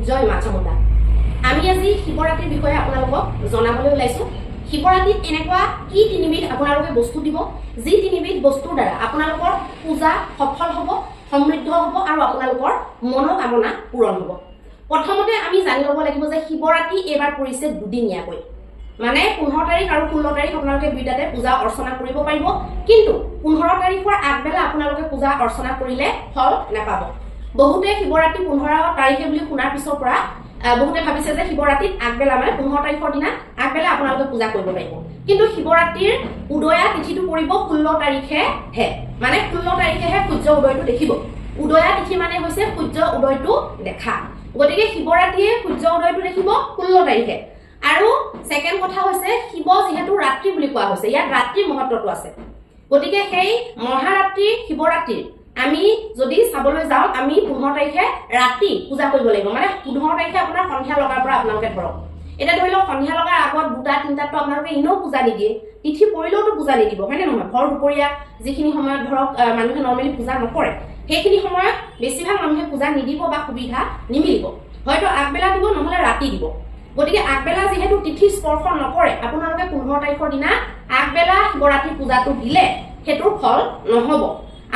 জয় মা চামুণ্ডা। আমি আজি শিৱৰাত্ৰিৰ বিষয়ে আপোনালোকক জনাবলৈ ওলাইছো। শিৱৰাত্ৰিত এনেকুৱা কি তিনিবিধ আপোনালোকে বস্তু দিব, যি তিনিবিধ বস্তুৰ দ্বাৰা আপোনালোকৰ পূজা সফল হ'ব, সমৃদ্ধ হ'ব আৰু আপোনালোকৰ মনোকামনা পূৰণ হ'ব। প্ৰথমতে আমি জানি ল'ব লাগিব যে শিৱৰাত্ৰি এইবাৰ পৰিছে দুদিনীয়াকৈ, মানে 15 তাৰিখ আৰু 16 তাৰিখ আপোনালোকে দুইটাতে পূজা অৰ্চনা কৰিব পাৰিব, কিন্তু 15 তাৰিখৰ আগবেলা আপোনালোকে পূজা অৰ্চনা কৰিলে ফল নাপাব। বহুতে শিৱৰাত্ৰি 15 তাৰিখে বুলি শুনাৰ পিছৰ পৰা বহুতে ভাবিছে যে শিৱৰাত্ৰিত আগবেলা মানে 15 তাৰিখৰ দিনা আগবেলা আপোনালোকে পূজা কৰিব পাৰিব, কিন্তু শিৱৰাত্ৰিৰ উদয়া তিথিটো পৰিব 16 তাৰিখেহে, মানে 16 তাৰিখেহে সূৰ্য উদয়টো দেখিব। উদয়া তিথি মানে হৈছে সূৰ্য উদয়টো দেখা, গতিকে শিৱৰাত্ৰিয়ে সূৰ্য উদয়টো দেখিব 16 তাৰিখে। আৰু সেকেন্ড কথা হৈছে শিৱ যেহেতু ৰাত্ৰি বুলি কোৱা হৈছে, ইয়াত ৰাত্ৰিৰ মহত্বটো আছে, গতিকে সেই মহাৰাত্ৰি শিৱৰাত্ৰিৰ আমি যদি চাবলৈ যাওঁ আমি 15 তাৰিখে ৰাতি পূজা কৰিব লাগিব, মানে 15 তাৰিখে আপোনাৰ সন্ধিয়া লগাৰ পৰা আপোনালোকে ধৰক, এটা ধৰি লওক সন্ধিয়া লগাৰ আগত 2-3টাতো আপোনালোকে এনেও পূজা নিদিয়ে, তিথি পৰিলেওতো পূজা নিদিব, হয়নে নহয়? ভৰ দুপৰীয়া যিখিনি সময়ত ধৰক মানুহে নৰ্মেলি পূজা নকৰে, সেইখিনি সময়ত বেছিভাগ মানুহে পূজা নিদিব বা সুবিধা নিমিলিব, হয়তো আগবেলা দিব নহলে ৰাতি দিব। গতিকে আগবেলা যিহেতু তিথি স্পৰ্শ নকৰে, আপোনালোকে 15 তাৰিখৰ দিনা আগবেলা শিৱৰাত্ৰি পূজাটো দিলে সেইটোৰ ফল নহব।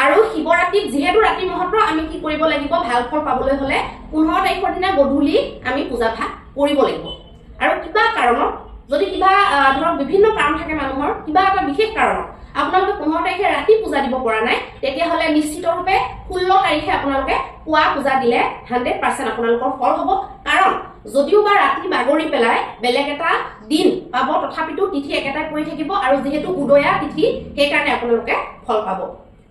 আৰু শিৱৰাত্ৰিত যিহেতু ৰাতি মহত্ব, আমি কি কৰিব লাগিব, ভাল ফল পাবলৈ হলে 15 তাৰিখৰ দিনা গধূলি আমি পূজা ভাগ কৰিব লাগিব। আৰু কিবা কাৰণত যদি কিবা ধৰক বিভিন্ন কাৰণ থাকে মানুহৰ, কিবা এটা বিশেষ কাৰণত আপোনালোকে 15 তাৰিখে ৰাতি পূজা দিব পৰা নাই, তেতিয়াহ'লে নিশ্চিতৰূপে 16 তাৰিখে আপোনালোকে পুৱা পূজা দিলে 100% আপোনালোকৰ ফল হ'ব। কাৰণ যদিও বা ৰাতি বাগৰি পেলাই বেলেগ এটা দিন পাব, তথাপিতো তিথি একেটাই পৰি থাকিব, আৰু যিহেতু উদয়া তিথি সেইকাৰণে আপোনালোকে ফল পাব।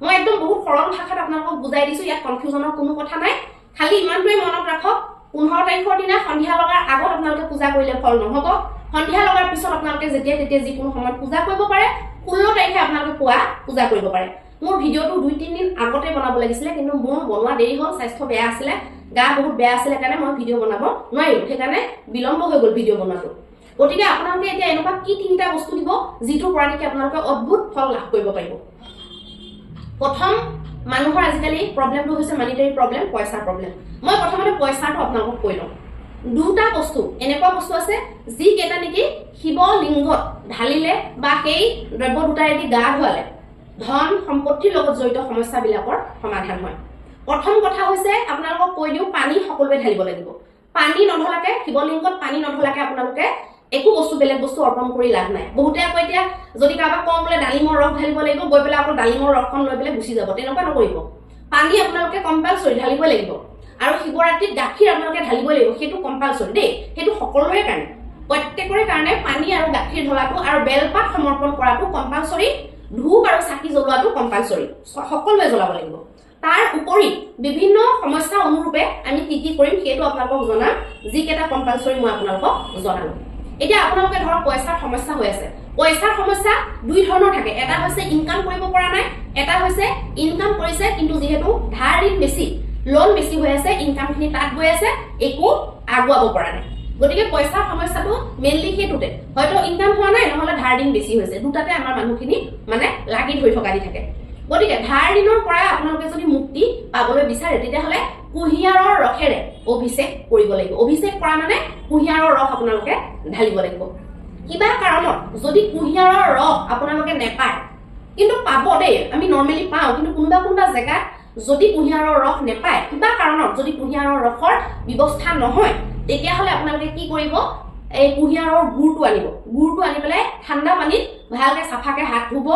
মই একদম বহুত সৰল ভাষাত আপোনালোকক বুজাই দিছো, ইয়াত কনফিউজনৰ কোনো কথা নাই। খালি ইমানটোৱে মনত ৰাখক, 15 তাৰিখৰ দিনা সন্ধিয়া লগাৰ আগত আপোনালোকে পূজা কৰিলে ফল নহব, সন্ধিয়া লগাৰ পিছত আপোনালোকে যেতিয়া তেতিয়া যিকোনো সময়ত পূজা কৰিব পাৰে, 16 তাৰিখে আপোনালোকে পুৱা পূজা কৰিব পাৰে। মোৰ ভিডিঅ'টো 2-3 দিন আগতে বনাব লাগিছিলে, কিন্তু মোৰ বনোৱা দেৰি হ'ল, স্বাস্থ্য বেয়া আছিলে, গা বহুত বেয়া আছিলে, কাৰণে মই ভিডিঅ' বনাব নোৱাৰিলো, সেইকাৰণে বিলম্ব হৈ গ'ল ভিডিঅ' বনোৱাটো। গতিকে আপোনালোকে এতিয়া এনেকুৱা কি 3টা বস্তু দিব যিটোৰ পৰা নেকি আপোনালোকে অদ্ভুত ফল লাভ কৰিব পাৰিব। প্ৰথম, মানুহৰ আজিকালি প্ৰব্লেমটো হৈছে মানিটাৰী প্ৰব্লেম, পইচাৰ প্ৰব্লেম। মই প্ৰথমতে পইচাটো আপোনালোকক কৈ লওঁ। 2টা বস্তু এনেকুৱা বস্তু আছে যি কেইটা নেকি শিৱ লিংগত ঢালিলে বা সেই দ্ৰব্য দুটাৰেদি গা ধুৱালে ধন সম্পত্তিৰ লগত জড়িত সমস্যাবিলাকৰ সমাধান হয়। প্ৰথম কথা হৈছে আপোনালোকক কৈ দিওঁ, পানী সকলোৱে ঢালিব লাগিব। পানী নঢলাকে, শিৱলিংগত পানী নঢলাকে আপোনালোকে একো বস্তু বেলেগ বস্তু অৰ্পণ কৰি লাভ নাই। বহুতে আকৌ এতিয়া যদি কাৰোবাক কওঁ বোলে ডালিমৰ ৰস ঢালিব লাগিব, গৈ পেলাই আকৌ ডালিমৰ ৰসখন লৈ পেলাই গুচি যাব, তেনেকুৱা নকৰিব। পানী আপোনালোকে কম্পালচৰি ঢালিবই লাগিব। আৰু শিৱৰাত্ৰিত গাখীৰ আপোনালোকে ঢালিবই লাগিব, সেইটো কম্পালচৰি দেই, সেইটো সকলোৰে কাৰণে, প্ৰত্যেকৰে কাৰণে পানী আৰু গাখীৰ ঢলাটো আৰু বেলপাত সমৰ্পণ কৰাটো কম্পালচৰি, ধূপ আৰু চাকি জ্বলোৱাটো কম্পালচৰি, সকলোৱে জ্বলাব লাগিব। তাৰ উপৰি বিভিন্ন সমস্যা অনুৰূপে আমি কি কৰিম সেইটো আপোনালোকক জনাম, যিকেইটা কম্পালচৰি মই আপোনালোকক জনালো। এতিয়া আপোনালোকে ধৰক পইচাৰ সমস্যা হৈ আছে। পইচাৰ সমস্যা 2 ধৰণৰ থাকে, এটা হৈছে ইনকাম কৰিব পৰা নাই, এটা হৈছে ইনকাম কৰিছে কিন্তু যিহেতু ধাৰ ঋণ বেছি, লোন বেছি হৈ আছে, ইনকামখিনি তাত গৈ আছে, একো আগুৱাব পৰা নাই। গতিকে পইচাৰ সমস্যাটো মেইনলি সেইটোতে, হয়তো ইনকাম হোৱা নাই নহলে ধাৰ ঋণ বেছি হৈছে, দুটাতে আমাৰ মানুহখিনি মানে লাগি ধৰি থকা দি থাকে। গতিকে ধাৰ ঋণৰ পৰা আপোনালোকে যদি মুক্তি পাবলৈ বিচাৰে, তেতিয়াহ'লে কুঁহিয়াৰৰ ৰসেৰে অভিষেক কৰিব লাগিব। অভিষেক কৰা মানে কুঁহিয়াৰৰ ৰস আপোনালোকে ঢালিব লাগিব। কিবা কাৰণত যদি কুঁহিয়াৰৰ ৰস আপোনালোকে নেপায়, কিন্তু পাব দেই, আমি নৰ্মেলি পাওঁ, কিন্তু কোনোবা জেগাত যদি কুঁহিয়াৰৰ ৰস নেপায়, কিবা কাৰণত যদি কুঁহিয়াৰৰ ৰসৰ ব্যৱস্থা নহয়, তেতিয়াহ'লে আপোনালোকে কি কৰিব, এই কুঁহিয়াৰৰ গুড়টো আনিব। গুড়টো আনি পেলাই ঠাণ্ডা পানীত ভালকে চাফাকে হাত ধুব,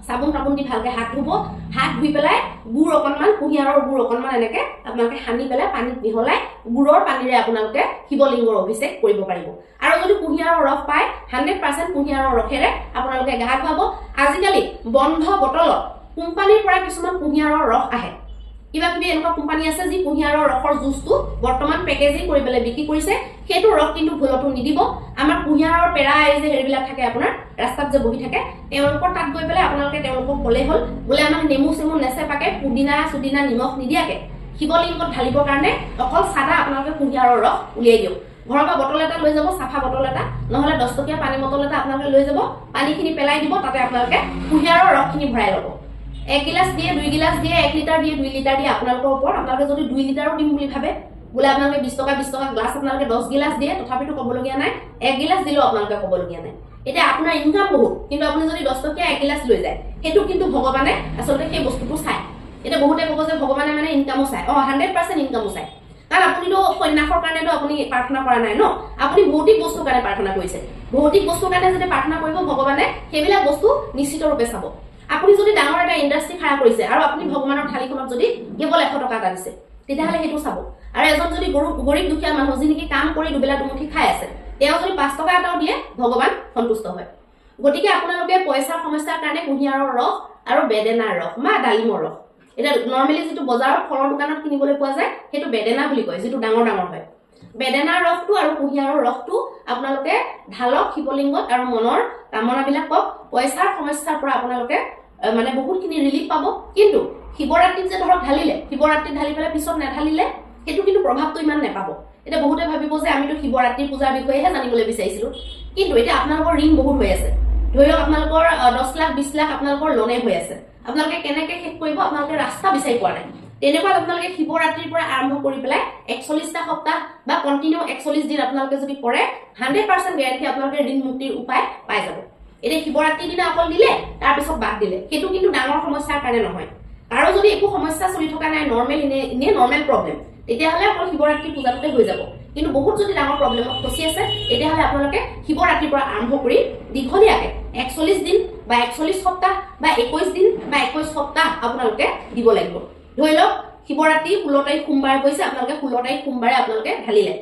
চাবোন তাবোন দি ভালকে হাত ধুব, হাত ধুই পেলাই গুড় অকণমান, কুঁহিয়াৰৰ গুড় অকণমান এনেকে আপোনালোকে সানি পেলাই পানীত মিহলাই গুড়ৰ পানীৰে আপোনালোকে শিৱলিংগৰ অভিষেক কৰিব পাৰিব। আৰু যদি কুঁহিয়াৰৰ ৰস পায়, 100% কুঁহিয়াৰৰ ৰসেৰে আপোনালোকে গা ধুৱাব। আজিকালি বন্ধ বটলত কোম্পানীৰ পৰা কিছুমান কুঁহিয়াৰৰ ৰস আহে, কিবা কিবি এনেকুৱা কোম্পানী আছে যি কুঁহিয়াৰৰ ৰসৰ জুচটো বৰ্তমান পেকেজিং কৰি পেলাই বিক্ৰী কৰিছে, সেইটো ৰস কিন্তু ভুলতো নিদিব। আমাৰ কুঁহিয়াৰৰ পেৰা এই যে হেৰিবিলাক থাকে আপোনাৰ ৰাস্তাত যে বহি থাকে, তেওঁলোকৰ তাত গৈ পেলাই আপোনালোকে তেওঁলোকক ক'লে হ'ল, বোলে আমাক নেমু চেমু নেচেপাকে, পুদিনা চুদিনা নিমখ নিদিয়াকে শিৱলিংগত ঢালিবৰ কাৰণে অকল চাদা আপোনালোকে কুঁহিয়াৰৰ ৰস উলিয়াই দিয়ক। ঘৰৰ পৰা বটল এটা লৈ যাব, চাফা বটল এটা, নহলে 10 টকীয়া পানী বটল এটা আপোনালোকে লৈ যাব, পানীখিনি পেলাই দিব, তাতে আপোনালোকে কুঁহিয়াৰৰ ৰসখিনি ভৰাই ল'ব। 1 গিলাচ দিয়ে, 2 গিলাচ দিয়ে, 1 লিটাৰ দিয়ে, 2 লিটাৰ দিয়ে, আপোনালোকৰ ওপৰত। আপোনালোকে যদি 2 লিটাৰো দিম বুলি ভাবে বোলে আপোনালোকে 20 টকা গ্লাছ আপোনালোকে 10 গিলাছ দিয়ে তথাপিতো ক'বলগীয়া নাই 1 গিলাছ দিলেও আপোনালোকে ক'বলগীয়া নাই এটা আপোনাৰ ইনকাম বহুত কিন্তু আপুনি যদি 10 টকীয়া 1 গিলাছ লৈ যায় হেতু কিন্তু ভগৱানে আসলে সেই বস্তুটো চাই এটা বহুতে ক'ব যে ভগৱানে মানে ইনকামও চাই 100% ইনকামও চাই কাৰণ আপুনিতো সন্ন্যাসৰ কাৰণেতো আপুনি প্ৰাৰ্থনা কৰা নাই ন আপুনি ভৌতিক বস্তুৰ কাৰণে প্ৰাৰ্থনা কৰিছে ভৌতিক বস্তুৰ কাৰণে যদি প্ৰাৰ্থনা কৰিব ভগৱানে সেইবিলাক বস্তু নিশ্চিত ৰূপে চাব আপুনি যদি ডাঙৰ এটা ইণ্ডাষ্ট্ৰি খাৰা কৰিছে আৰু আপুনি ভগৱানৰ থালিখনত যদি কেৱল 100 টকা এটা দিছে তেতিয়াহলে হেতু চাব আৰু এজন যদি গৰীব দুখীয়া মানুহ যিনিকি কাম কৰি দুবেলা দুমুঠি খাই আছে তেওঁ যদি 5 টকা এটাও দিয়ে ভগৱান সন্তুষ্ট হয় গতিকে আপোনালোকে পইচাৰ সমস্যাৰ কাৰণে কুঁহিয়াৰৰ ৰস আৰু বেদেনাৰ ৰস বা ডালিমৰ ৰস এটা নৰমালি যেটো বজাৰৰ ফলৰ দোকানত কিনিবলৈ পোৱা যায় হেতু বেদেনা বুলি কয় যেটো ডাঙৰ হয় বেদেনাৰ ৰসটো আৰু কুঁহিয়াৰৰ ৰসটো আপোনালোকে ঢালক শিৱলিংগত আৰু মনৰ কামনাবিলাকক পইচাৰ সমস্যাৰ পৰা আপোনালোকে মানে বহুতখিনি ৰিলিফ পাব কিন্তু শিৱৰাত্ৰিত যে ধৰক ঢালিলে শিৱৰাত্ৰিত ঢালি পেলাই পিছত নেঢালিলে হেতু কিন্তু প্ৰভাৱটো ইমান নেপাব এটা বহুতে ভাবিব যে আমিতো শিৱৰাত্ৰি পূজাৰ বিষয়েহে জানিবলৈ বিচাৰিছিলো কিন্তু এটা আপোনালোকৰ ঋণ বহুত হৈ আছে ধৰি লওক আপোনালোকৰ 10 লাখ 20 লাখ আপোনালোকৰ লোনে হৈ আছে আপোনালোকে কেনেকৈ শেষ কৰিব আপোনালোকে ৰাস্তা বিচাৰি পোৱা নাই তেনেকুৱা আপোনালোকে শিৱৰাত্ৰিৰ পৰা আৰম্ভ কৰি পেলাই 41টা সপ্তাহ বা কন্টিনিউ 41 দিন আপোনালোকে যদি কৰে 100% গ্যাৰান্টি আপোনালোকে ঋণ মুক্তিৰ উপায় পাই যাব এটা শিৱৰাত্ৰিৰ দিনা অকল দিলে তাৰ পিছত বাদ দিলে হেতু কিন্তু ডাঙৰ সমস্যাৰ কাৰণে নহয় আৰু যদি একো সমস্যা চলি থকা নাই নৰমাল ইনে নৰমাল প্ৰবলেম তেতিয়াহলে অকল শিৱৰাত্ৰি পূজাতে হৈ যাব কিন্তু বহুত যদি ডাঙৰ প্ৰবলেমত ফচি আছে তেতিয়াহলে আপোনালোকে শিৱৰাত্ৰিৰ পৰা আৰম্ভ কৰি দীঘলীয়াকে 41 দিন বা 41 সপ্তাহ বা 21 দিন বা 21 সপ্তাহ আপোনালোকে দিব লাগিব ধৰি লওক শিৱৰাত্ৰি 16 তাৰিখ সোমবাৰ গৈছে আপোনালোকে 16 তাৰিখ সোমবাৰে আপোনালোকে ঢালিলে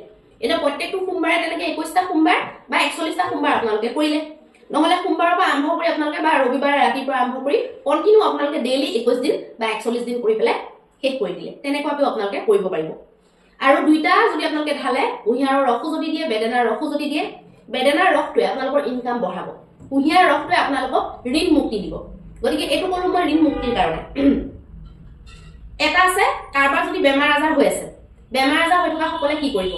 এটা প্ৰত্যেকটো সোমবাৰে তেনেকে 21টা সোমবাৰ বা 41টা সোমবাৰ আপোনালোকে কৰিলে নহলে সোমবাৰৰ পৰা আৰম্ভ কৰি আপোনালোকে বা ৰবিবাৰে ৰাতিৰ পৰা আৰম্ভ কৰি কন্টিনিউ আপোনালোকে ডেইলি 21 দিন বা 41 দিন কৰি পেলাই শেষ কৰি দিলে তেনেকুৱাকৈ আপোনালোকে কৰিব পাৰিব আৰু দুইটা যদি আপোনালোকে ঢালে কুঁহিয়াৰৰ ৰসো যদি দিয়ে বেদেনাৰ ৰসো যদি দিয়ে বেদেনাৰ ৰসটোৱে আপোনালোকৰ ইনকাম বঢ়াব কুঁহিয়াৰৰ ৰসটোৱে আপোনালোকক ঋণ মুক্তি দিব গতিকে এইটো কলো মই ঋণ মুক্তিৰ কাৰণে এটা আছে কাৰবাৰ যদি বেমাৰ আজাৰ হৈ আছে বেমাৰ আজাৰ হৈ থকা সকলে কি কৰিব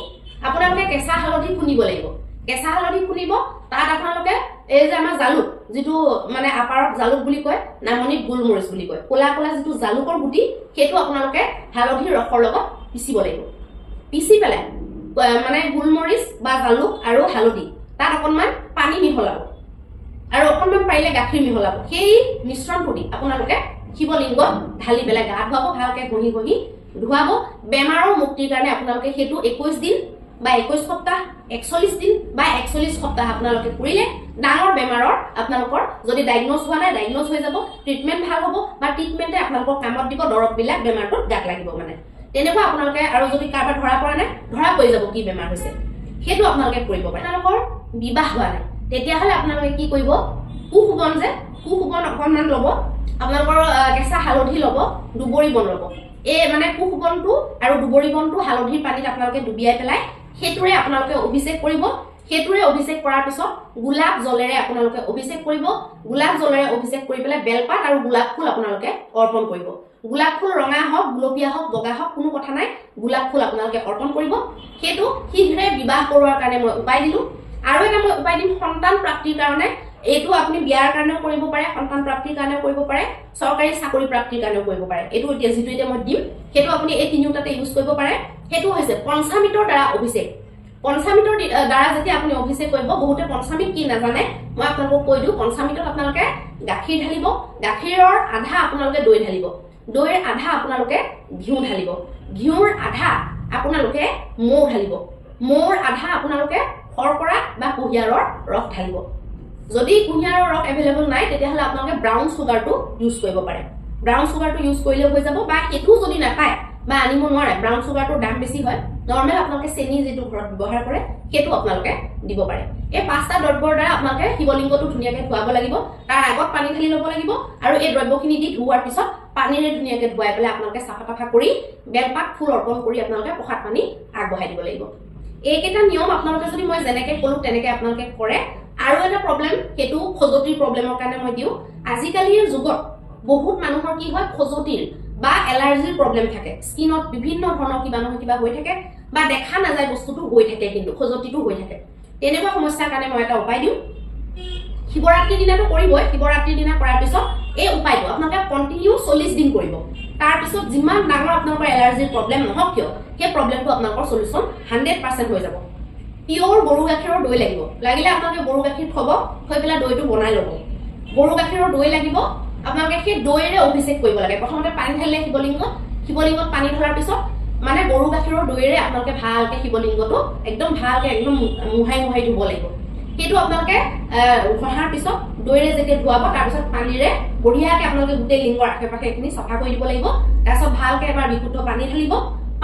আপোনালোকে কেঁচা হালধি খুনিব লাগিব কেঁচা হালধি খুনিব তাত আপোনালোকে এই যে আমাৰ জালুক যেটো মানে আপাৰত জালুক বুলি কয় নামনিত গোলমৰিচ বুলি কয় কোলা কোলা যেটো জালুকৰ গুটি হেতু আপোনালোকে হালধিৰ ৰসৰ লগত পিচিব লাগিব পিচি পেলাই মানে গোলমৰিচ বা জালুক আৰু হালধি তাত অকনমান পানী মিহলাব আৰু অকনমান পাৰিলে গাখীৰ মিহলাব সেই মিশ্ৰণটো দি আপোনালোকে শিৱলিংগত ঢালি পেলাই গা ধুৱাব ভালকে ঘঁহি ঘঁহি ধুৱাব বেমাৰৰ মুক্তিৰ কাৰণে আপোনালোকে হেতু 21 দিন বা 21 সপ্তাহ 41 দিন বা 41 সপ্তাহ আপোনালোকে কৰিলে ডাঙৰ বেমাৰৰ আপোনালোকৰ যদি ডায়াগনোজ হোৱা নাই ডায়াগনোজ হৈ যাব ট্ৰিটমেন্ট ভাল হ'ব বা ট্ৰিটমেন্টে আপোনালোকৰ কামত দিব দৰব বিলাক বেমাৰটোত গাত লাগিব মানে তেনেকুৱা আপোনালোকে আৰু যদি কাৰবাৰ ধৰা পৰা নাই ধৰা পৰি যাব কি বেমাৰ হৈছে হেতু আপোনালোকে কৰিব পাৰে আপোনালোকৰ বিবাহ হোৱা নাই তেতিয়াহলে আপোনালোকে কি কৰিব কুহুবন যে কুহুবন অকনমান ল'ব আপোনালোকৰ কেঁচা হালধি ল'ব দুবৰি বন ল'ব এই মানে কুহুবনটো আৰু দুবৰি বনটো হালধিৰ পানীত আপোনালোকে ডুবিয়াই পেলাই হেতুৰে আপোনালোকে অভিষেক কৰিব হেতুৰে অভিষেক কৰাৰ পিছত গোলাপ জলেৰে আপোনালোকে অভিষেক কৰিব গোলাপ জলেৰে অভিষেক কৰি পেলাই বেলপাত আৰু গোলাপ ফুল আপোনালোকে অৰ্পণ কৰিব গোলাপ ফুল ৰঙা হওক গুলপীয়া হওক বগা হওক কোনো কথা নাই গোলাপ ফুল আপোনালোকে অৰ্পণ কৰিব হেতু শীঘ্ৰে বিবাহ কৰোৱাৰ কাৰণে মই উপায় দিলো আৰু এটা মই উপায় দিম সন্তান প্ৰাপ্তিৰ কাৰণে এইটো আপুনি বিয়াৰ কাৰণেও কৰিব পাৰে সন্তান প্ৰাপ্তিৰ কাৰণেও কৰিব পাৰে চৰকাৰী চাকৰি প্ৰাপ্তিৰ কাৰণেও কৰিব পাৰে এইটো এতিয়া যেটো এতিয়া মই দিম হেতু আপুনি এই তিনিওটাতে ইউজ কৰিব পাৰে হেতু হৈছে পঞ্চামৃতৰ দ্বাৰা অভিষেক পঞ্চামৃতৰ দ্বাৰা যেতিয়া আপুনি অভিষেক কৰিব বহুতে পঞ্চামৃত কি নাজানে মই আপোনালোকক কৈ দিও পঞ্চামৃতত আপোনালোকে গাখীৰ ঢালিব গাখীৰৰ আধা আপোনালোকে দৈ ঢালিব দৈৰ আধা আপোনালোকে ঘিউ ঢালিব ঘিউৰ আধা আপোনালোকে মৌ ঢালিব মৌৰ আধা আপোনালোকে শৰ্কৰা বা কুঁহিয়াৰৰ ৰস ঢালিব যদি কুঁহিয়াৰৰ ৰস এভেইলেবল নাই তেতিয়াহলে আপোনালোকে ব্ৰাউন সুগাৰটো ইউজ কৰিব পাৰে ব্ৰাউন সুগাৰটো ইউজ কৰিলে হৈ যাব বা এটো যদি নাপায় বা আনিব নোৱাৰে ব্ৰাউন সুগাৰটোৰ দাম বেছি হয় নৰমাল আপোনালোকে চেনি যেটো ঘৰত ব্যৱহাৰ কৰে হেতু আপোনালোকে দিব পাৰে এই পাঁচটা দ্ৰব্যৰ দ্বাৰা আপোনালোকে শিৱলিংগটো ধুনিয়াকৈ ধুৱাব লাগিব তাৰ আগত পানী ঢালি ল'ব লাগিব আৰু এই দ্ৰব্যখিনি দি ধুৱাৰ পিছত পানীৰে ধুনিয়াকৈ ধুৱাই পেলাই আপোনালোকে চাফা কৰি বেলপাত ফুল অৰ্পণ কৰি আপোনালোকে প্ৰসাদ পানী আগবঢ়াই দিব লাগিব এইকেইটা নিয়ম আপোনালোকে যদি মই যেনেকৈ কলো তেনেকৈ আপোনালোকে কৰে আৰু এটা প্ৰবলেম হেতু খজতিৰ প্ৰবলেমৰ কাৰণে মই দিও আজিকালিৰ যুগত বহুত মানুহৰ কি হয় খজতিৰ বা এলাৰ্জিৰ প্ৰবলেম থাকে স্কিনত বিভিন্ন ধৰণৰ কিবা নহয় কিবা হৈ থাকে বা দেখা নাযায় বস্তুটো হৈ থাকে কিন্তু খজতিটো হৈ থাকে তেনেকুৱা সমস্যাৰ কাৰণে মই এটা উপায় দিও শিৱৰাত্ৰিৰ দিনাটো কৰিবই শিৱৰাত্ৰিৰ দিনা কৰাৰ পিছত এই উপায়টো আপোনালোকে কন্টিনিউ 40 দিন কৰিব তাৰ পিছত যিমান ডাঙৰ আপোনালোকৰ এলাৰ্জিৰ প্ৰব্লেম নহওক কিয় সেই প্ৰব্লেমটো আপোনালোকৰ সলিউশন 100% হৈ যাব পিওৰ গৰু গাখীৰৰ দৈ লাগিব লাগিলে আপোনালোকে গৰু গাখীৰ থব থৈ পেলাই দৈটো বনাই ল'ব গৰু গাখীৰৰ দৈ লাগিব আপোনালোকে সেই দৈৰে অভিষেক কৰিব লাগে প্ৰথমতে পানী ঢালিলে শিৱলিংগত পানী ঢলাৰ পিছত মানে গৰু গাখীৰৰ দৈৰে আপোনালোকে ভালকে শিৱলিংগটো একদম ভালকে একদম মুহাই ধুব লাগিব সেইটো আপোনালোকে ঘহাৰ পিছত দৈৰে যেতিয়া ধুৱাব তাৰ পিছত পানীৰে বঢ়িয়াকে আপোনালোকে গোটেই লিংগৰ আশে-পাশে এখিনি সফা কৰি দিব লাগিব তাৰপিছত ভালকে এবাৰ বিশুদ্ধ পানী ঢালিব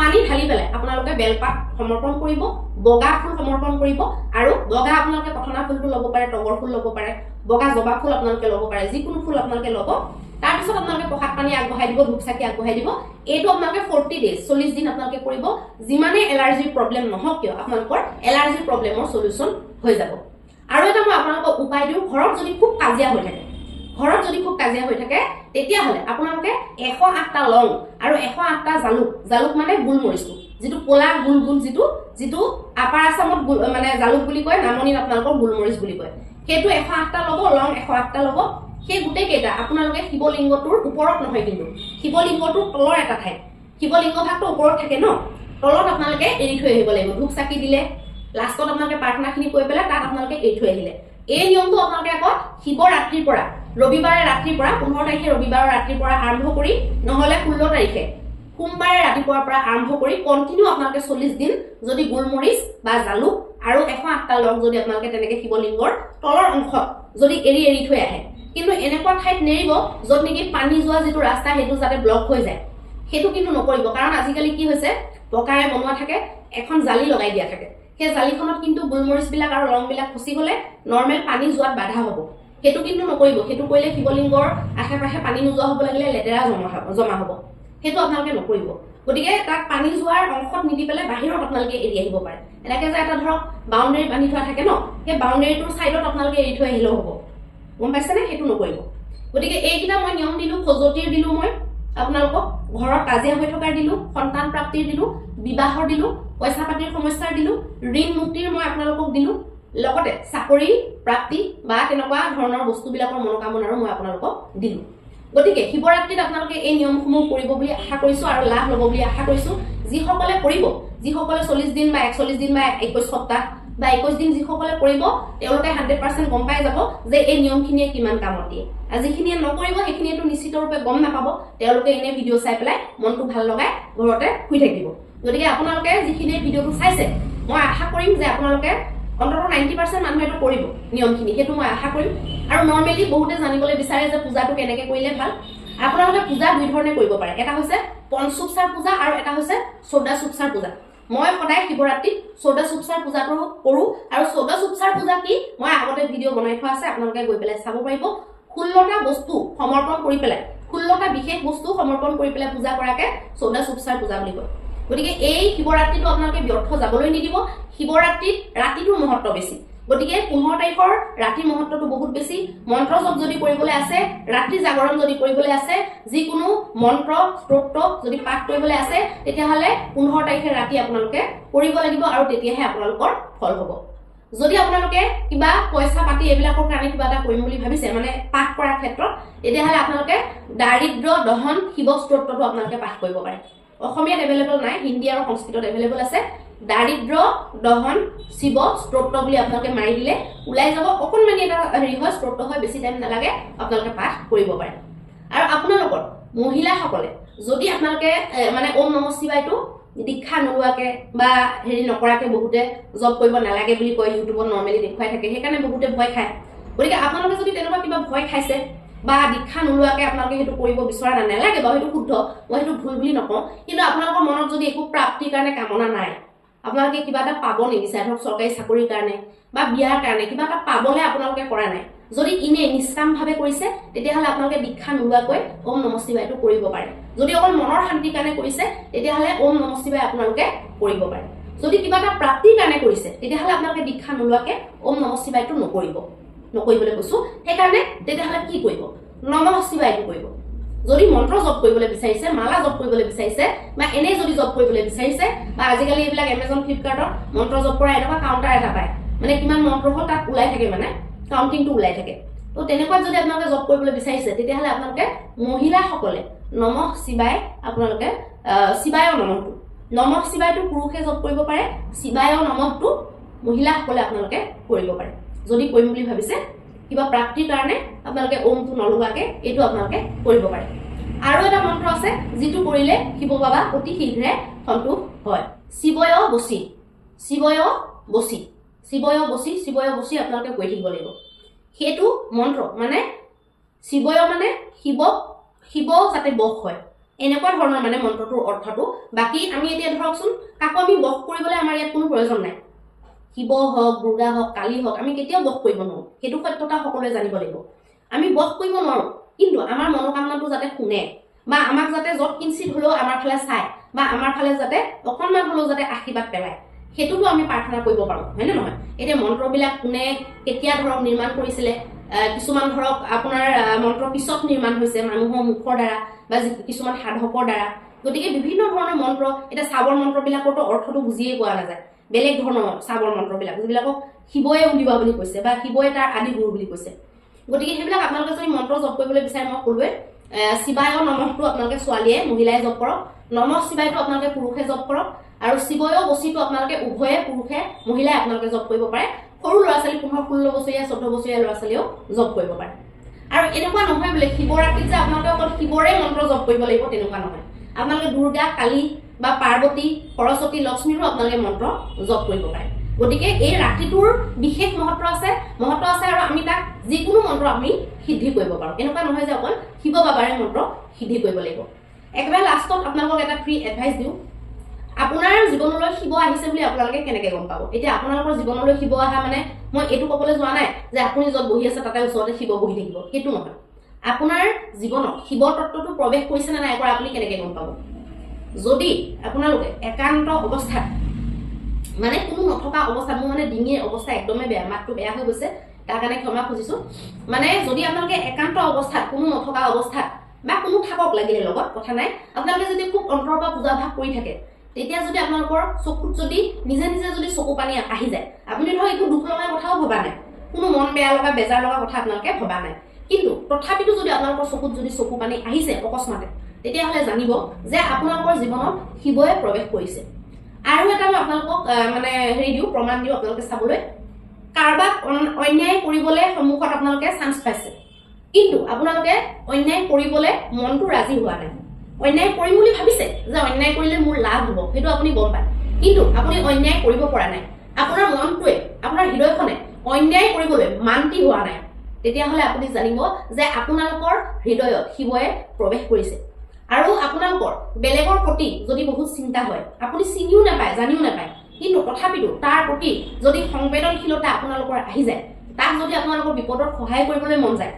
পানী ঢালি পেলাই আপোনালোকে বেলপাত সমৰ্পণ কৰিব বগা ফুল সমৰ্পণ কৰিব আৰু বগা আপোনালোকে কথনা ফুলটো ল'ব পাৰে তগৰ ফুল ল'ব পাৰে বগা জবা ফুল আপোনালোকে ল'ব পাৰে যিকোনো ফুল আপোনালোকে ল'ব তাৰ পিছত আপোনালোকে প্ৰসাদ পানী আগবঢ়াই দিব ধূপ চাকি আগবঢ়াই দিব এইটো আপোনালোকে 40 ডেজ 40 দিন আপোনালোকে কৰিব যিমানে এলাৰ্জিৰ প্ৰব্লেম নহওক কিয় আপোনালোকৰ এলাৰ্জিৰ প্ৰব্লেমৰ সলিউশন হৈ যাব আৰু এটা মই আপোনালোকক উপায় দিওঁ ঘৰত যদি খুব কাজিয়া হৈ থাকে তেতিয়া হলে আপোনালোকে 108টা লং আৰু 108টা জালুক মানে গোলমৰিচটো যেটো কোলা গুলগুল যেটো আপাৰ আসামত মানে জালুক বুলি কয় নামনিত আপোনালোকৰ গোলমৰিচ বুলি কয় সেইটো 108টা ল'ব লং 108টা ল'ব সেই গুটেই কেইটা আপোনালোকে শিৱলিংগটোৰ ওপৰত নহয় কিন্তু শিৱলিংগটোৰ তলৰ এটা ঠাই শিৱলিংগ ভাগটো ওপৰত থাকে ন তলত আপোনালোকে এৰি থৈ আহিব লাগিব ধূপ চাকি দিলে লাষ্টত আপোনালোকে প্ৰাৰ্থনাখিনি কৰি পেলাই তাত আপোনালোকে এৰি থৈ আহিলে এই নিয়মটো আপোনালোকে আকৌ শিৱৰাত্ৰিৰ পৰা ৰবিবাৰে ৰাতিৰ পৰা 15 তাৰিখে ৰবিবাৰৰ ৰাতিৰ পৰা আৰম্ভ কৰি নহলে 16 তাৰিখে সোমবাৰে ৰাতিপুৱাৰ পৰা আৰম্ভ কৰি কন্টিনিউ আপোনালোকে 40 দিন যদি গোলমৰিচ বা জালুক আৰু 108টা লং যদি আপোনালোকে তেনেকে শিৱলিংগৰ তলৰ অংশত যদি এৰি থৈ আহে কিন্তু এনেকুৱা ঠাইত নেৰিব যত নেকি পানী যোৱা যেটো ৰাস্তা হেতু যাতে ব্লক হৈ যায় হেতু কিন্তু নকৰিব কাৰণ আজিকালি কি হৈছে পকাৰে বনোৱা থাকে এখন জালি লগাই দিয়া থাকে সেই জালিখনত কিন্তু গোলমৰিচ বিলাক আৰু লং বিলাক ফসি গলে নৰমাল পানী যোৱাত বাধা হ'ব হেতু কিন্তু নকৰিব হেতু কইলে শিৱলিংগৰ আশে-পাশে পানী নোযোৱা হ'ব লাগিলে লেতেৰা জমা হ'ব হেতু আপোনালোকে নকৰিব গতিকে তাক পানী যোৱাৰ অংশত নিদি পেলে বাহিৰত আপোনালোকে এৰি আহিব পাৰে এনেকে যে এটা ধৰক বাউন্ডাৰী বান্ধি থোৱা থাকে ন সেই বাউন্ডাৰীটোৰ সাইডত আপোনালোকে এৰি থৈ আহিলেও হ'ব গম পাইছেনে হেতু নকৰিব গতিকে এইকিটা মই নিয়ম দিলো ফজতিৰ দিলো মই আপোনালোকক ঘৰত কাজিয়া হৈ থকাৰ দিলো সন্তান প্ৰাপ্তিৰ দিলো বিবাহৰ দিলো পইচা পাতিৰ সমস্যাৰ দিলো ঋণ মুক্তিৰ মই আপোনালোকক দিলো লগতে চাকৰি প্ৰাপ্তি বা তেনেকুৱা ধৰণৰ বস্তুবিলাকৰ মনোকামনাৰো মই আপোনালোকক দিলো গতিকে শিৱৰাত্ৰিত আপোনালোকে এই নিয়মসমূহ কৰিব বুলি আশা কৰিছো আৰু লাভ ল'ব বুলি আশা কৰিছো যিসকলে কৰিব যিসকলে 40 দিন বা 41 দিন বা 21 সপ্তাহ বা 21 দিন যিসকলে কৰিব তেওঁলোকে 100% গম পাই যাব যে এই নিয়মখিনিয়ে কিমান কামত দিয়ে আৰু যিখিনিয়ে নকৰিব সেইখিনিয়েটো নিশ্চিতৰূপে গম নাপাব তেওঁলোকে এনে ভিডিও চাই পেলাই মনটো ভাল লগাই ঘৰতে শুই থাকিব গতিকে আপোনালোকে যিখিনি ভিডিওটো চাইছে মই আশা কৰিম যে আপোনালোকে অন্তত 90% মানুহে এটো কৰিব নিয়মখিনি হেতু মই আশা কৰিম আৰু নৰমালি বহুতে জানিবলৈ বিচাৰে যে পূজাটো কেনেকৈ কৰিলে ভাল আপোনালোকে পূজা দুই ধৰণে কৰিব পাৰে এটা হৈছে পঞ্চুপচাৰ পূজা আৰু এটা হৈছে চৌদাচুপচাৰ পূজা মই সদায় শিৱৰাত্ৰিত চৌদাচুপচাৰ পূজাটো কৰো আৰু চৌদাচুপচাৰ পূজা কি মই আগতে ভিডিও বনাই থোৱা আছে আপোনালোকে গৈ পেলাই চাব পাৰিব 16টা বস্তু সমৰ্পণ কৰি পেলাই 16টা বিশেষ বস্তু সমৰ্পণ কৰি পেলাই পূজা কৰাকে চৌদাচুপচাৰ পূজা বুলি কয় গতিকে এই শিৱৰাত্ৰিটো আপোনালোকে ব্যৰ্থ যাবলৈ নিদিব শিৱৰাত্ৰিত ৰাতিটোৰ মহত্ব বেছি গতিকে 15 তাৰিখৰ ৰাতিৰ মহত্বটো বহুত বেছি মন্ত্ৰ জপ যদি কৰিবলৈ আছে ৰাত্ৰি জাগৰণ যদি কৰিবলৈ আছে যিকোনো মন্ত্ৰ স্তোত্ৰ যদি পাঠ কৰিবলৈ আছে তেতিয়া হলে 15 তাৰিখে ৰাতি আপোনালোকে কৰিব লাগিব আৰু তেতিয়াহে আপোনালোকৰ ফল হ'ব যদি আপোনালোকে কিবা পইচা পাতি এবিলাকৰ কাৰণে কিবা এটা কৰিম বুলি ভাবিছে মানে পাঠ কৰাৰ ক্ষেত্ৰত তেতিয়া হলে আপোনালোকে দাৰিদ্ৰ দহন শিৱ স্তোত্ৰটো আপোনালোকে পাঠ কৰিব পাৰে অসমীয়াত এভেইলেবল নাই হিন্দী আৰু সংস্কৃতত এভেইলেবল আছে দাৰিদ্ৰ দহন শিৱ স্তোত্ৰ বুলি আপোনালোকে মাৰি দিলে উলাই যাব অকনমানি এটা হেৰি হয় স্তোত্ৰ হয় বেছি টাইম নালাগে আপোনালোকে পাঠ কৰিব পাৰে আৰু আপোনালোকৰ মহিলাসকলে যদি আপোনালোকে মানে ওম নমঃ শিৱায়টো দীক্ষা নলোৱাকে বা হেৰি নকৰাকে বহুতে জব কৰিব নালাগে বুলি কয় ইউটিউবত নৰমালি দেখুৱাই থাকে সেইকাৰণে বহুতে ভয় খায় গতিকে আপোনালোকে যদি তেনেকুৱা কিবা ভয় খাইছে বা দীক্ষা নলোৱাকে আপোনালোকে হেতু কৰিব বিচৰা নালাগে বা হেতু শুদ্ধ মই হেতু ভুল বুলি নকওঁ কিন্তু আপোনালোকৰ মনত যদি একো প্ৰাপ্তিৰ কাৰণে কামনা নাই আপোনালোকে কিবা এটা পাব নিবিচাৰে ধৰক চৰকাৰী চাকৰিৰ কাৰণে বা বিয়াৰ কাৰণে কিবা এটা পাবলে আপোনালোকে কৰা নাই যদি ইনে নিষ্কামভাৱে কৰিছে তেতিয়া হলে আপোনালোকে দীক্ষা নলোৱাকৈ ওম নমঃ শিৱায়টো কৰিব পাৰে যদি অকল মনৰ শান্তিৰ কাৰণে কৰিছে তেতিয়া হলে ওম নমঃ শিৱায় আপোনালোকে কৰিব পাৰে যদি কিবা এটা প্ৰাপ্তিৰ কাৰণে কৰিছে তেতিয়া হলে আপোনালোকে দীক্ষা নলোৱাকে ওম নমঃ শিৱায়টো নকৰিবলৈ কৈছো সেইকাৰণে তেতিয়া হলে কি কৰিব নমঃ শিৱায়টো কৰিব যদি মন্ত্ৰ জপ কৰিবলৈ বিচাৰিছে মালা জপ কৰিবলৈ বিচাৰিছে বা এনে যদি জপ কৰিবলৈ বিচাৰিছে বা আজিকালি এইবিলাক Amazon Flipkartত মন্ত্ৰ জপ কৰা এনেকুৱা কাউন্টাৰ এটা পায় মানে কিমান মন্ত্ৰ হ'ল তাত উলাই থাকে মানে কাউন্টিংটো উলাই থাকে তো তেনেকুৱা যদি আপোনালোকে জব কৰিবলৈ বিচাৰিছে তেতিয়া হলে আপোনালোকে মহিলাসকলে নমঃ শিৱায় আপোনালোকে শিৱায় নমঃটো নমঃ শিৱায়টো পুৰুষে জপ কৰিব পাৰে শিৱায় নমঃটো মহিলাসকলে আপোনালোকে কৰিব পাৰে যদি কৰিম বুলি ভাবিছে কিবা প্ৰাপ্তিৰ কাৰণে আপোনালোকে ওমটো নলগাকে এইটো আপোনালোকে কৰিব পাৰে আৰু এটা মন্ত্ৰ আছে যিটো কৰিলে শিৱ বাবা অতি শীঘ্ৰে সন্তুষ্ট হয় শিৱয় বসি শিৱয় বসি শিৱয় বসি শিৱয় বসি আপোনালোকে কৈ থাকিব লাগিব সেইটো মন্ত্ৰ মানে শিৱয় মানে শিৱ যাতে বশ হয় এনেকুৱা ধৰণৰ মানে মন্ত্ৰটোৰ অৰ্থটো বাকি আমি এতিয়া ধৰকচোন কাকো আমি বশ কৰিবলৈ আমাৰ ইয়াত কোনো প্ৰয়োজন নাই শিৱ হওক দুৰ্গা হওক কালী হওক আমি কেতিয়াও বশ কৰিব নোৱাৰো সেইটো সত্যতা সকলোৱে জানিব লাগিব আমি বশ কৰিব নোৱাৰো কিন্তু আমাৰ মনোকামনাটো যাতে শুনে বা আমাক যাতে যত কিঞ্চিত হলেও আমাৰ ফালে চায় বা আমাৰ ফালে যাতে অকণমান হলেও যাতে আশীৰ্বাদ পেলায় সেইটোতো আমি প্ৰাৰ্থনা কৰিব পাৰো হয় নে নহয় এতিয়া মন্ত্ৰবিলাক কোনে কেতিয়া ধৰক নিৰ্মাণ কৰিছিলে কিছুমান ধৰক আপোনাৰ মন্ত্ৰ পিছত নিৰ্মাণ হৈছে মানুহৰ মুখৰ দ্বাৰা বা কিছুমান সাধকৰ দ্বাৰা গতিকে বিভিন্ন ধৰণৰ মন্ত্ৰ এটা চাবৰ মন্ত্ৰবিলাকৰতো অৰ্থটো বুজিয়ে পোৱা নাযায় বেলেগ ধৰণৰ চাবৰ মন্ত্ৰবিলাক যিবিলাকক শিৱয়ে উলিওৱা বুলি কৈছে বা শিৱয়ে তাৰ আদি গুৰু বুলি কৈছে গতিকে সেইবিলাক আপোনালোকে যদি মন্ত্ৰ জপ কৰিবলৈ বিচাৰে মই ক'লোৱে শিৱায় নমঃটো আপোনালোকে ছোৱালীয়ে মহিলাই জপ কৰক নমঃ শিৱায়টো আপোনালোকে পুৰুষে জপ কৰক আৰু শিৱয় বসিটো আপোনালোকে উভয়ে পুৰুষে মহিলাই আপোনালোকে জপ কৰিব পাৰে সৰু ল'ৰা ছোৱালী 15-16 বছৰীয়া 14 বছৰীয়া ল'ৰা ছোৱালীও জপ কৰিব পাৰে আৰু এনেকুৱা নহয় বোলে শিৱৰাত্ৰিত যে আপোনালোকে অকল শিৱৰে মন্ত্ৰ জপ কৰিব লাগিব তেনেকুৱা নহয় আপোনালোকে দুৰ্গা কালী বা পাৰ্বতী সৰস্বতী লক্ষ্মীৰো আপোনালোকে মন্ত্ৰ জপ কৰিব পাৰে গতিকে এই ৰাতিটোৰ বিশেষ মহত্ব আছে আৰু আমি তাক যিকোনো মন্ত্ৰ আমি সিদ্ধি কৰিব পাৰো এনেকুৱা নহয় যে অকল শিৱ বাবাৰে মন্ত্ৰ সিদ্ধি কৰিব লাগিব একেবাৰে লাষ্টত আপোনালোকক এটা ফ্ৰী এডভাইচ দিওঁ আপোনাৰ জীৱনলৈ শিৱ আহিছে বুলি আপোনালোকে কেনেকৈ গম পাব এতিয়া আপোনালোকৰ জীৱনলৈ শিৱ অহা মানে মই এইটো ক'বলৈ যোৱা নাই যে আপুনি য'ত বহি আছে তাতে ওচৰতে শিৱ বহি থাকিব সেইটো নহয় আপোনাৰ জীৱনত শিৱ তত্ত্বটো প্ৰৱেশ কৰিছে নে নাই কৰা আপুনি কেনেকৈ গম পাব যদি আপোনালোকে একান্ত অৱস্থাত মানে কোনো নথকা অৱস্থাত মোৰ মানে ডিঙিৰ অৱস্থা একদমেই বেয়া মাতটো বেয়া হৈ গৈছে তাৰ কাৰণে ক্ষমা খুজিছো মানে যদি আপোনালোকে একান্ত অৱস্থাত কোনো নথকা অৱস্থাত বা কোনো থাকক লাগিলে লগত কথা নাই আপোনালোকে যদি খুব অন্তৰৰ পৰা পূজা ভাগ কৰি থাকে তেতিয়া যদি আপোনালোকৰ চকুত যদি নিজে নিজে যদি চকু পানী আহি যায় আপুনি ধৰক একো দুখ লগা কথাও ভবা নাই কোনো মন বেয়া লগা বেজাৰ লগা কথা আপোনালোকে ভবা নাই কিন্তু তথাপিতো যদি আপোনালোকৰ চকুত যদি চকু পানী আহিছে অকস্মাতে তেতিয়াহ'লে জানিব যে আপোনালোকৰ জীৱনত শিৱয়ে প্ৰৱেশ কৰিছে আৰু এটা মই আপোনালোকক মানে হেৰি দিওঁ প্ৰমাণ দিওঁ আপোনালোকে চাবলৈ কাৰোবাক অন্যায় কৰিবলৈ সন্মুখত আপোনালোকে চান্স পাইছে কিন্তু আপোনালোকে অন্যায় কৰিবলৈ মনটো ৰাজি হোৱা নাই অন্যায় কৰিম বুলি ভাবিছে যে অন্যায় কৰিলে মোৰ লাভ হ'ব সেইটো আপুনি গম পায় কিন্তু আপুনি অন্যায় কৰিব পৰা নাই আপোনাৰ মনটোৱে আপোনাৰ হৃদয়খনে অন্যায় কৰিবলৈ মান্তি হোৱা নাই তেতিয়াহ'লে আপুনি জানিব যে আপোনালোকৰ হৃদয়ত শিৱয়ে প্ৰৱেশ কৰিছে আৰু আপোনালোকৰ বেলেগৰ প্ৰতি যদি বহুত চিন্তা হয় আপুনি চিনিও নাপায় জানিও নাপায় কিন্তু তথাপিতো তাৰ প্ৰতি যদি সংবেদনশীলতা আপোনালোকৰ আহি যায় তাক যদি আপোনালোকৰ বিপদত সহায় কৰিবলৈ মন যায়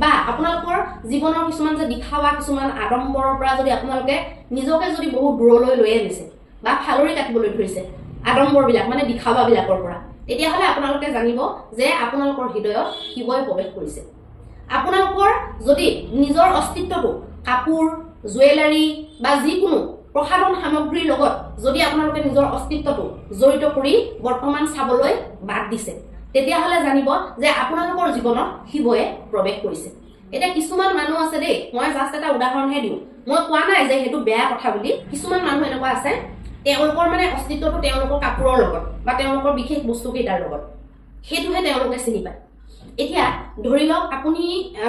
বা আপোনালোকৰ জীৱনৰ কিছুমান যে দিখাৱা কিছুমান আডম্বৰৰ পৰা যদি আপোনালোকে নিজকে যদি বহুত দূৰলৈ লৈ আনিছে বা ফালৰি কাটিবলৈ ধৰিছে আডম্বৰবিলাক মানে দিখাৱাবিলাকৰ পৰা তেতিয়াহ'লে আপোনালোকে জানিব যে আপোনালোকৰ হৃদয়ত শিৱই প্ৰৱেশ কৰিছে আপোনালোকৰ যদি নিজৰ অস্তিত্বটো কাপোৰ জুৱেলাৰী বা যিকোনো প্ৰসাধন সামগ্ৰীৰ লগত যদি আপোনালোকে নিজৰ অস্তিত্বটো জড়িত কৰি বৰ্তমান চাবলৈ বাদ দিছে তেতিয়াহ'লে জানিব যে আপোনালোকৰ জীৱনত শিৱয়ে প্ৰৱেশ কৰিছে এটা কিছুমান মানুহ আছে দেই মই জাষ্ট এটা উদাহৰণহে দিওঁ মই কোৱা নাই যে সেইটো বেয়া কথা বুলি কিছুমান মানুহ এনেকুৱা আছে তেওঁলোকৰ মানে অস্তিত্বটো তেওঁলোকৰ কাপোৰৰ লগত বা তেওঁলোকৰ বিশেষ বস্তুকেইটাৰ লগত সেইটোহে তেওঁলোকে চিনি পায় এতিয়া ধৰি লওক আপুনি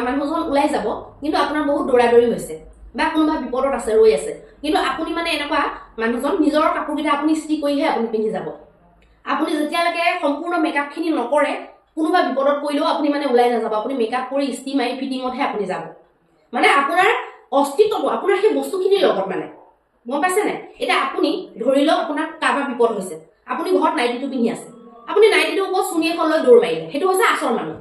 মানুহজন ওলাই যাব কিন্তু আপোনাৰ বহুত দৌৰাদৌৰি হৈছে বা কোনোবা বিপদত আছে ৰৈ আছে কিন্তু আপুনি মানে এনেকুৱা মানুহজন নিজৰ কাপোৰকেইটা আপুনি ইস্ত্ৰি কৰিহে আপুনি পিন্ধি যাব আপুনি যেতিয়ালৈকে সম্পূৰ্ণ মেকআপখিনি নকৰে কোনোবা বিপদত পৰিলেও আপুনি মানে ওলাই নাযাব আপুনি মেকআপ কৰি ইস্ত্ৰি মাৰি ফিটিঙতহে আপুনি যাব মানে আপোনাৰ অস্তিত্বটো আপোনাৰ সেই বস্তুখিনিৰ লগত মানে গম পাইছে নাই এটা আপুনি ধৰি লওক আপোনাৰ কাৰোবাৰ বিপদ হৈছে আপুনি ঘৰত নাইটিটো পিন্ধি আছে আপুনি নাইটিটোৰ ওপৰত চুনি এখন লৈ দৌৰ মাৰিলে সেইটো হৈছে আচল মানুহ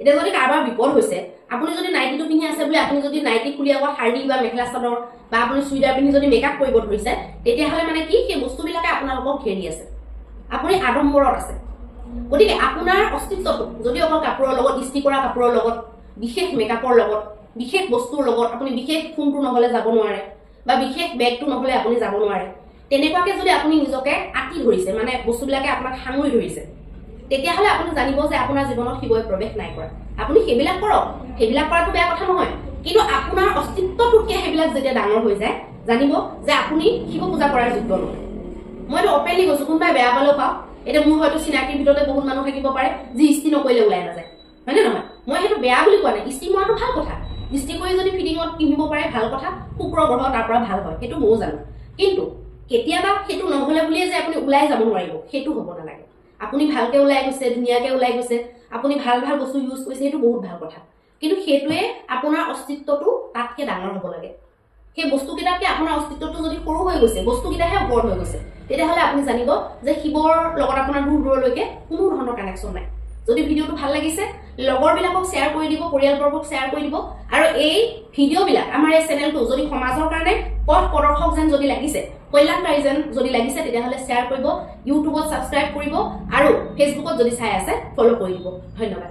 এতিয়া যদি কাৰোবাৰ বিপদ হৈছে আপুনি যদি নাইটিটো পিন্ধি আছে বুলি আপুনি যদি নাইটি খুলি আকৌ শাৰী বা মেখেলা চাদৰ বা আপুনি চুইদাৰ পিন্ধি যদি মেকআপ কৰিব ধৰিছে তেতিয়াহ'লে মানে কি সেই বস্তুবিলাকে আপোনালোকক ঘেৰি আছে আপুনি আডম্বৰত আছে গতিকে আপোনাৰ অস্তিত্বটো যদি অকল কাপোৰৰ লগত ইস্ত্ৰি কৰা কাপোৰৰ লগত বিশেষ মেকআপৰ লগত বিশেষ বস্তুৰ লগত আপুনি বিশেষ ফোনটো নহ'লে যাব নোৱাৰে বা বিশেষ বেগটো নহ'লে আপুনি যাব নোৱাৰে তেনেকুৱাকৈ যদি আপুনি নিজকে আঁকি ধৰিছে মানে বস্তুবিলাকে আপোনাক সাঙুৰি ধৰিছে তেতিয়াহ'লে আপুনি জানিব যে আপোনাৰ জীৱনত শিৱই প্ৰৱেশ নাই কৰা আপুনি সেইবিলাক কৰক সেইবিলাক কৰাটো বেয়া কথা নহয় কিন্তু আপোনাৰ অস্তিত্বটোতকে সেইবিলাক যেতিয়া ডাঙৰ হৈ যায় জানিব যে আপুনি শিৱ পূজা কৰাৰ যোগ্য নহয় মইতো অপেনলি কৈছো কোনোবাই বেয়া পালেও পাওক এতিয়া মোৰ হয়তো চিনাকিৰ ভিতৰতে বহুত মানুহ থাকিব পাৰে যি ইস্তি নকৰিলে ওলাই নাযায় হয় নে নহয় মই সেইটো বেয়া বুলি কোৱা নাই ইস্তি মৰাটো ভাল কথা ইস্তি কৰি যদি ফিটিঙত পিন্ধিব পাৰে ভাল কথা শুক্ৰ গ্ৰহ তাৰ পৰা ভাল হয় সেইটো ময়ো জানো কিন্তু কেতিয়াবা সেইটো নহলে বুলিয়ে যে আপুনি ওলাই যাব নোৱাৰিব সেইটো হ'ব নালাগে আপুনি ভালকে ওলাই গৈছে ধুনীয়াকে ওলাই গৈছে আপুনি ভাল ভাল বস্তু ইউজ কৰিছে সেইটো বহুত ভাল কথা কিন্তু সেইটোৱে আপোনাৰ অস্তিত্বটো তাতকে ডাঙৰ হ'ব লাগে সেই বস্তুকেইটাতকে আপোনাৰ অস্তিত্বটো যদি সৰু হৈ গৈছে বস্তুকেইটাহে ওপৰত হৈ গৈছে তেতিয়াহ'লে আপুনি জানিব যে শিৱৰ লগত আপোনাৰ দূৰ দূৰলৈকে কোনো ধৰণৰ কানেকশ্যন নাই যদি ভিডিঅ'টো ভাল লাগিছে লগৰবিলাকক শ্বেয়াৰ কৰি দিব পৰিয়ালবৰ্গক শ্বেয়াৰ কৰি দিব আৰু এই ভিডিঅ'বিলাক আমাৰ এই চেনেলটো যদি সমাজৰ কাৰণে পথ প্ৰদৰ্শক যেন যদি লাগিছে কল্যাণকাৰী যেন যদি লাগিছে তেতিয়াহ'লে শ্বেয়াৰ কৰিব ইউটিউবত ছাবস্ক্ৰাইব কৰিব আৰু ফেচবুকত যদি চাই আছে ফ'ল' কৰি দিব ধন্যবাদ